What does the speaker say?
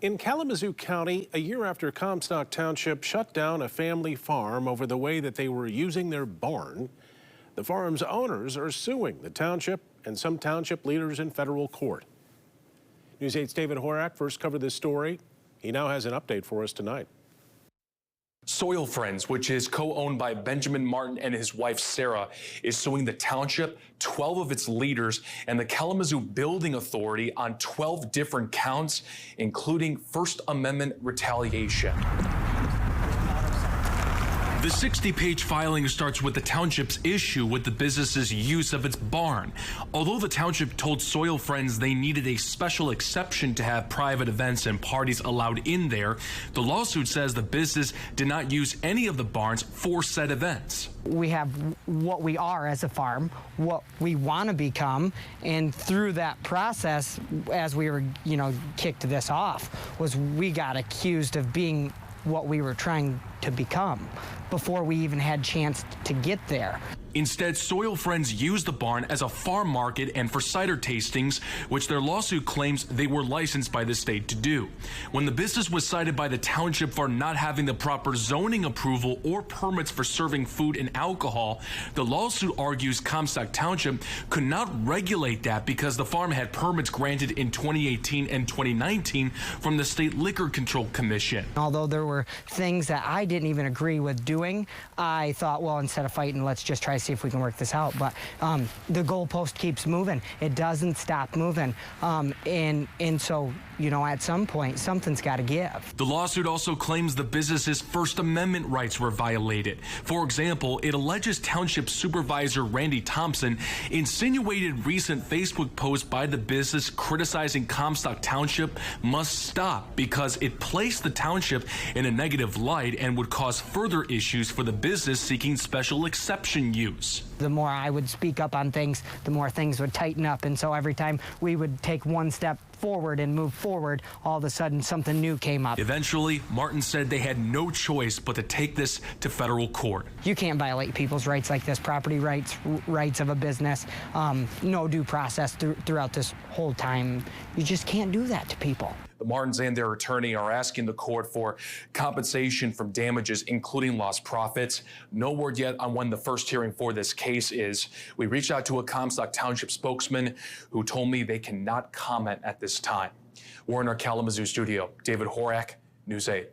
In Kalamazoo County, a year after Comstock Township shut down a family farm over the way that they were using their barn, the farm's owners are suing the township and some township leaders in federal court. News 8's David Horak first covered this story. He now has an update for us tonight. Soil Friends, which is co-owned by Benjamin Martin and his wife Sarah, is suing the township, 12 of its leaders, and the Kalamazoo Building Authority on 12 different counts, including First Amendment retaliation. The 60-page filing starts with the township's issue with the business's use of its barn. Although the township told Soil Friends they needed a special exception to have private events and parties allowed in there, the lawsuit says the business did not use any of the barns for said events. We have what we are as a farm, what we want to become, and through that process, as we were, kicked this off, was we got accused of being what we were trying to become before we even had a chance to get there. Instead, Soil Friends used the barn as a farm market and for cider tastings, which their lawsuit claims they were licensed by the state to do. When the business was cited by the township for not having the proper zoning approval or permits for serving food and alcohol, the lawsuit argues Comstock Township could not regulate that because the farm had permits granted in 2018 and 2019 from the State Liquor Control Commission. Although there were things that I didn't even agree with doing, I thought, well, instead of fighting, let's just try to see if we can work this out. But the goalpost keeps moving. It doesn't stop moving. And so, at some point, something's got to give. The lawsuit also claims the business's First Amendment rights were violated. For example, it alleges Township Supervisor Randy Thompson insinuated recent Facebook posts by the business criticizing Comstock Township must stop because it placed the township in a negative light and would cause further issues for the business seeking special exception use. The more I would speak up on things, the more things would tighten up. And so every time we would take one step forward and move forward, all of a sudden something new came up. Eventually, Martin said they had no choice but to take this to federal court. You can't violate people's rights like this, property rights of a business, no due process throughout this whole time. You just can't do that to people. The Martins and their attorney are asking the court for compensation from damages, including lost profits. No word yet on when the first hearing for this case is. We reached out to a Comstock Township spokesman who told me they cannot comment at this time. We're in our Kalamazoo studio. David Horak, News 8.